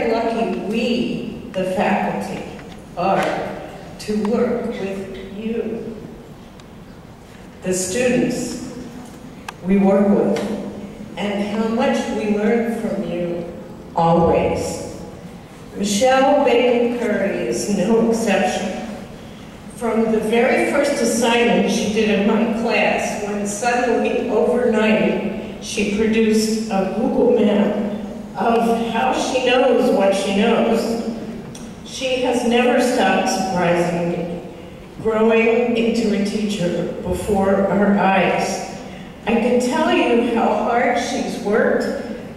very lucky we, the faculty, are to work with you, the students we work with, and how much we learn from you always. Michelle Bacon Curry is no exception. From the very first assignment she did in my class, when suddenly, overnight, she produced a Google map of how she knows what she knows, she has never stopped surprising me, growing into a teacher before our eyes. I can tell you how hard she's worked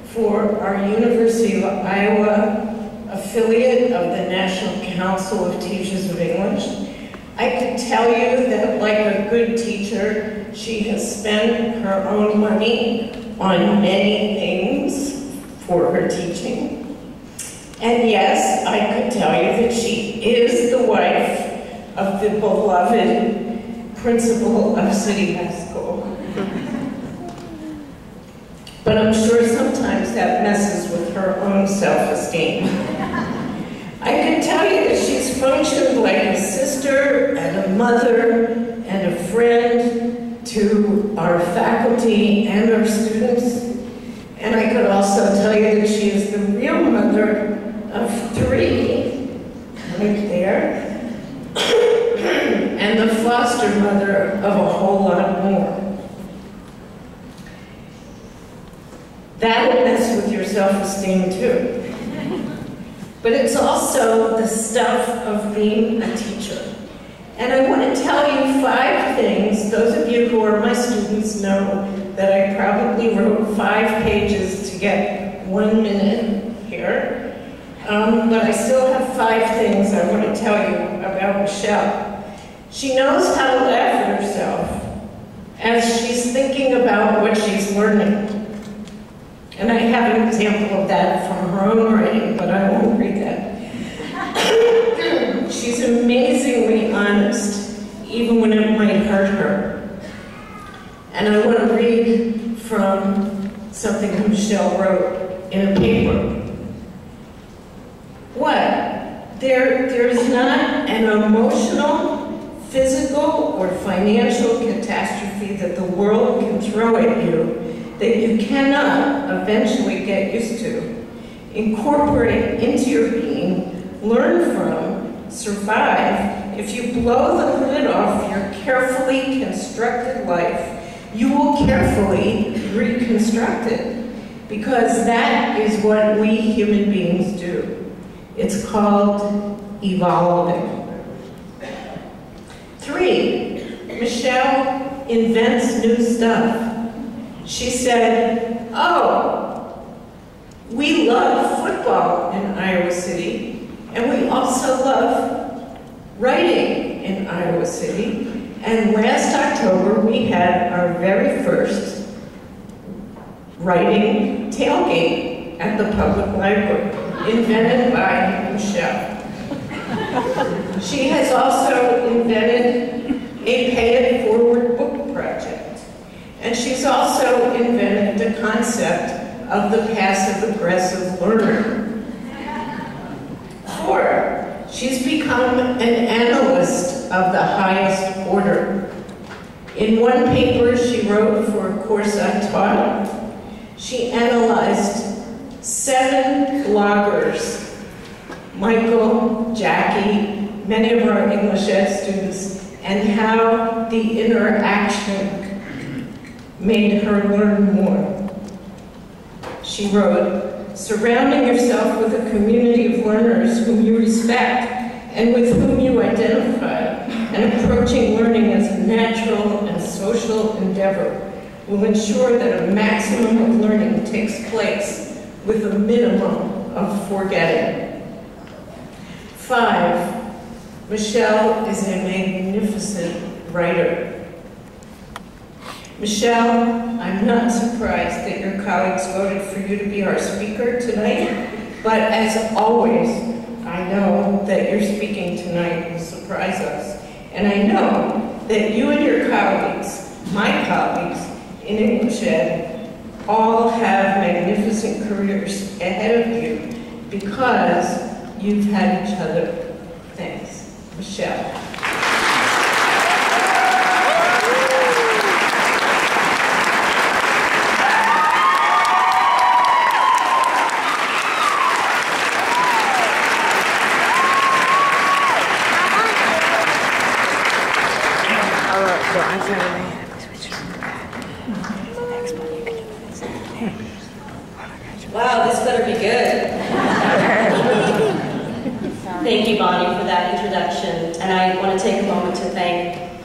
for our University of Iowa affiliate of the National Council of Teachers of English. I can tell you that, like a good teacher, she has spent her own money on many things for her teaching. And yes, I could tell you that she is the wife of the beloved principal of City High School. But I'm sure sometimes that messes with her own self-esteem. I can tell you that she's functioned like a sister and a mother and a friend to our faculty and our students. And I could also tell you that she is the real mother of 3, right there, and the foster mother of a whole lot more. That'll mess with your self-esteem too. But it's also the stuff of being a teacher. And I want to tell you 5 things. Those of you who are my students know that I probably wrote 5 pages to get 1 minute here. But I still have 5 things I want to tell you about Michelle. She knows how to laugh at herself as she's thinking about what she's learning. And I have an example of that from her own writing, but I won't read that. She's amazingly honest, even when it might hurt her. And I want to read from something that Michelle wrote in a paper. What? There is not an emotional, physical, or financial catastrophe that the world can throw at you that you cannot eventually get used to, incorporate into your being, learn from, survive. If you blow the lid off your carefully constructed life, you will carefully reconstruct it, because that is what we human beings do. It's called evolving. 3, Michelle invents new stuff. She said, oh, we love football in Iowa City, and we also love writing in Iowa City. And last October, we had our very first writing tailgate at the public library, invented by Michelle. She has also invented a pay-it-forward book project. And she's also invented the concept of the passive-aggressive learner. 4, she's become an analyst of the highest order. In one paper she wrote for a course I taught, she analyzed 7 bloggers, Michael, Jackie, many of our English Ed students, and how the interaction made her learn more. She wrote, surrounding yourself with a community of learners whom you respect and with whom you identify, and approaching learning as a natural and social endeavor will ensure that a maximum of learning takes place with a minimum of forgetting. 5, Michelle is a magnificent writer. Michelle, I'm not surprised that your colleagues voted for you to be our speaker tonight, but as always, I know that your speaking tonight will surprise us. And I know that you and your colleagues, my colleagues in English Ed, all have magnificent careers ahead of you, because you've had each other. Thanks. Michelle. Wow, this better be good. Thank you, Bonnie, for that introduction. And I want to take a moment to thank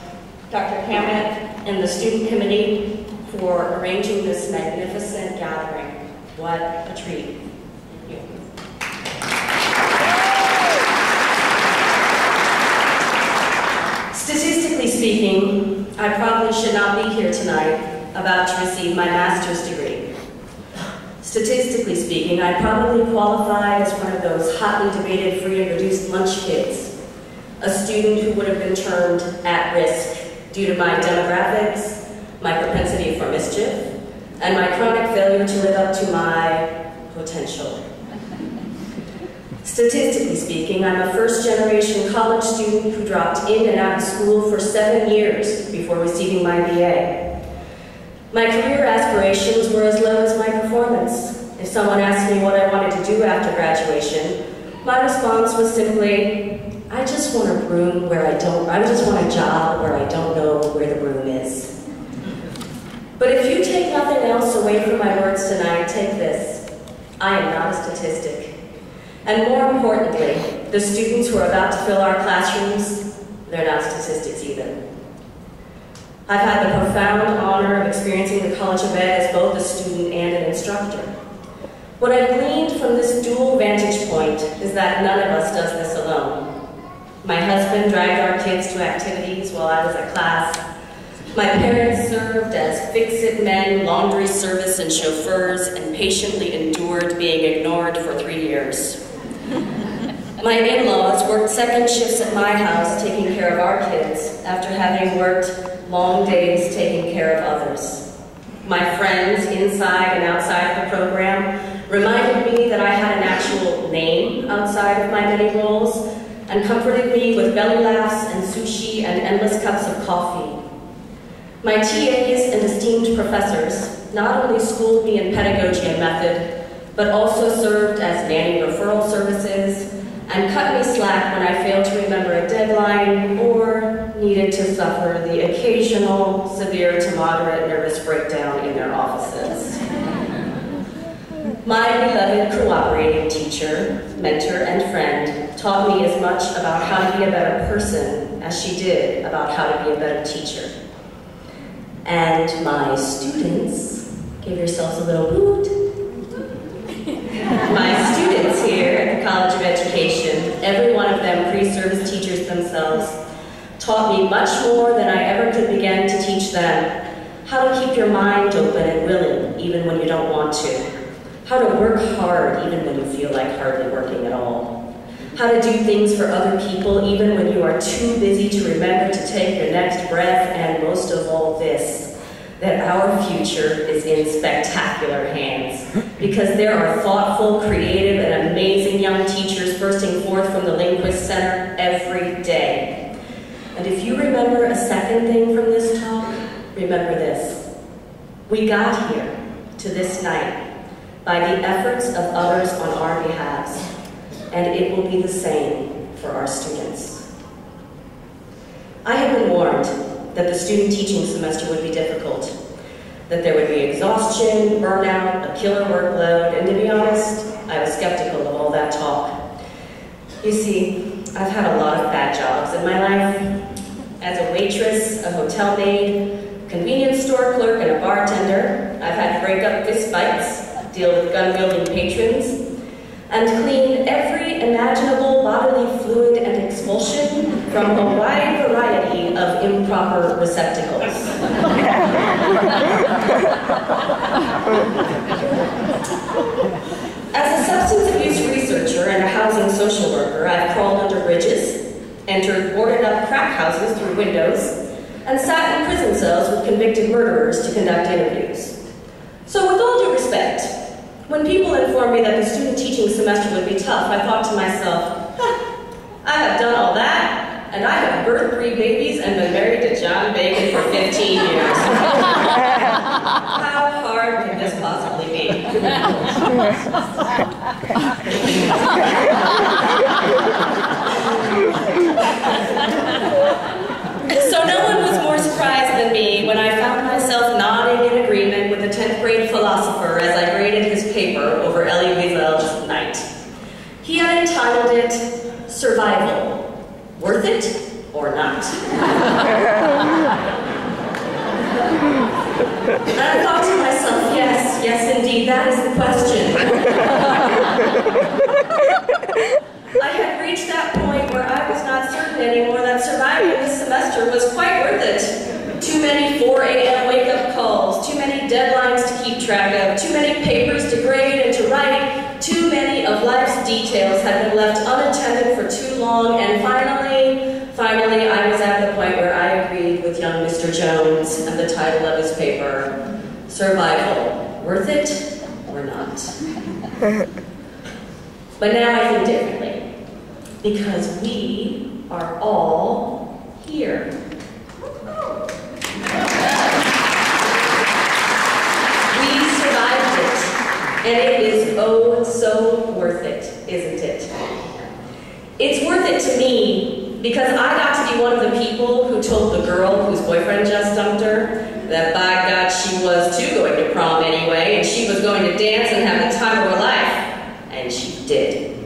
Dr. Hammett and the student committee for arranging this magnificent gathering. What a treat. Thank you. Statistically speaking, I probably should not be here tonight about to receive my master's degree. Statistically speaking, I probably qualified as one of those hotly debated free and reduced lunch kids, a student who would have been termed at risk due to my demographics, my propensity for mischief, and my chronic failure to live up to my potential. Statistically speaking, I'm a first-generation college student who dropped in and out of school for 7 years before receiving my BA. My career aspirations were as low as my performance. If someone asked me what I wanted to do after graduation, my response was simply, I just want a room where I just want a job where I don't know where the room is. But if you take nothing else away from my words tonight, take this. I am not a statistic. And more importantly, the students who are about to fill our classrooms, they're not statistics either. I've had the profound honor of experiencing the College of Ed as both a student and an instructor. What I've gleaned from this dual vantage point is that none of us does this alone. My husband dragged our kids to activities while I was at class. My parents served as fix-it men, laundry service, and chauffeurs, and patiently endured being ignored for 3 years. My in-laws worked second shifts at my house taking care of our kids after having worked long days taking care of others. My friends inside and outside of the program reminded me that I had an actual name outside of my many roles and comforted me with belly laughs and sushi and endless cups of coffee. My TAs and esteemed professors not only schooled me in pedagogy and method, but also served as nanny referral services and cut me slack when I failed to remember a deadline or needed to suffer the occasional severe to moderate nervous breakdown in their offices. My beloved cooperating teacher, mentor, and friend taught me as much about how to be a better person as she did about how to be a better teacher. And my students, give yourselves a little hoot. My students here at the College of Education, every one of them pre-service teachers themselves, taught me much more than I ever could begin to teach them. How to keep your mind open and willing even when you don't want to. How to work hard even when you feel like hardly working at all. How to do things for other people even when you are too busy to remember to take your next breath, and most of all this, that our future is in spectacular hands, because there are thoughtful, creative, and amazing young teachers bursting forth from the Lindquist Center every day. And if you remember a second thing from this talk, remember this. We got here to this night by the efforts of others on our behalves, and it will be the same for our students. I have been warned that the student teaching semester would be difficult, that there would be exhaustion, burnout, a killer workload, and to be honest, I was skeptical of all that talk. You see, I've had a lot of bad jobs in my life. As a waitress, a hotel maid, convenience store clerk, and a bartender, I've had to break up fist fights, deal with gun-wielding patrons, and clean every imaginable bodily fluid and expulsion from a wide variety of improper receptacles. As a substance abuse researcher and a housing social worker, I've crawled under bridges, entered boarded-up crack houses through windows, and sat in prison cells with convicted murderers to conduct interviews. So with all due respect, when When people informed me that the student teaching semester would be tough, I thought to myself, I have done all that, and I have birthed 3 babies and been married to John Bacon for 15 years. How hard could this possibly be? So no one was more surprised than me when I found myself nodding in agreement with the 10th grade philosopher as I graded his paper over Elie Wiesel's Night. He had entitled it, Survival. Worth it or not? And I thought to myself, yes indeed, that is the question. I had reached that point where I was not certain anymore that surviving this semester was quite worth it. Too many 4 a.m. wake-up calls, too many deadlines to keep track of, too many papers to grade and to write, too many of life's details had been left unattended for too long, and finally I was at the point where I agreed with young Mr. Jones and the title of his paper, Survival, Worth It or Not? But now I think differently, because we are all here. We survived it, and it is oh so worth it, isn't it? It's worth it to me because I got to be one of the people who told the girl whose boyfriend just dumped her that by God she was too going to prom anyway, and she was going to dance and have the time of her life. And she did.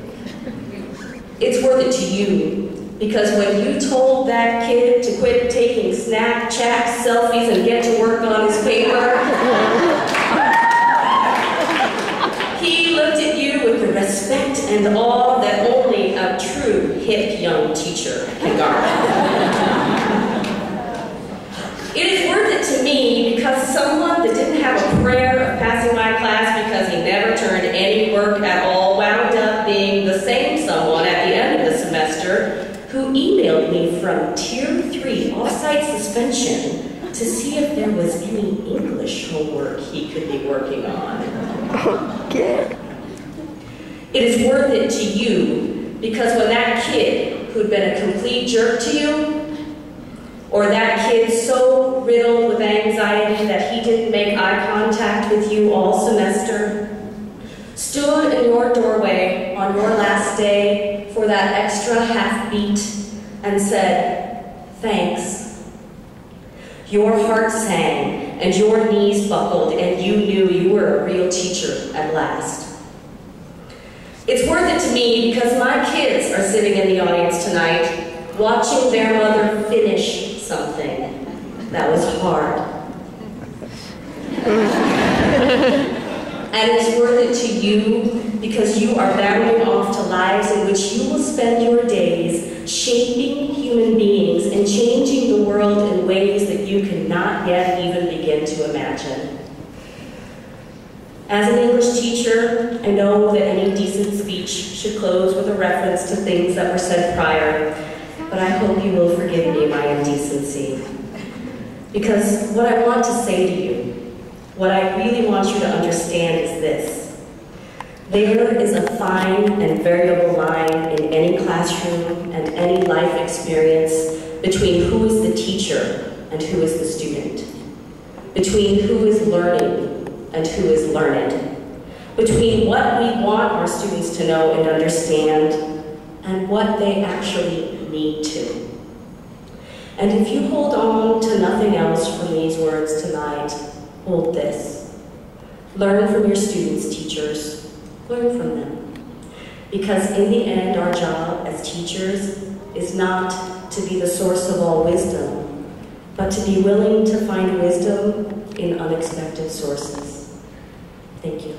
It's worth it to you, because when you told that kid to quit taking Snapchat selfies and get to work on his paper, he looked at you with the respect and awe that only a true hip young teacher can garner. It is worth it to me because someone that didn't have a prayer of passing my class because he never turned any work at all wound up being the same someone at the end of the semester who emailed me from Tier 3 off-site suspension to see if there was any English homework he could be working on. Okay. It is worth it to you because when that kid who'd been a complete jerk to you, or that kid so riddled with anxiety that he didn't make eye contact with you all semester, stood in your doorway on your last day for that extra half beat and said, thanks. Your heart sang and your knees buckled and you knew you were a real teacher at last. It's worth it to me because my kids are sitting in the audience tonight watching their mother finish something that was hard. And it's worth it to you because you are bounding off to lives in which you will spend your days shaping human beings and changing the world in ways that you cannot yet even begin to imagine. As an English teacher, I know that any decent speech should close with a reference to things that were said prior, but I hope you will forgive me my indecency. Because what I want to say to you, what I really want you to understand is this. There is a fine and variable line in any classroom and any life experience between who is the teacher and who is the student, between who is learning and who is learned, between what we want our students to know and understand and what they actually need to. And if you hold on to nothing else from these words tonight, hold this. Learn from your students, teachers. Learn from them. Because in the end, our job as teachers is not to be the source of all wisdom, but to be willing to find wisdom in unexpected sources. Thank you.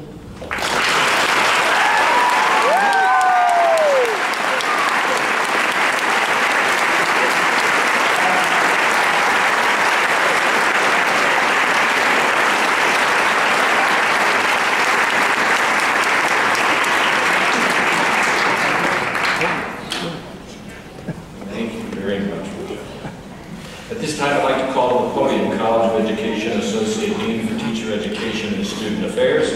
At this time, I'd like to call to the podium College of Education Associate Dean for Teacher Education and Student Affairs,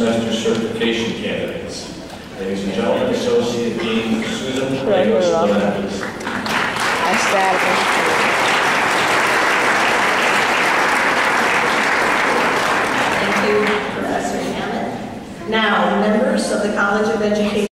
semester certification candidates. Ladies and gentlemen, Associate Dean Susan Lagos. Thank you, Professor Hammond. Now, members of the College of Education.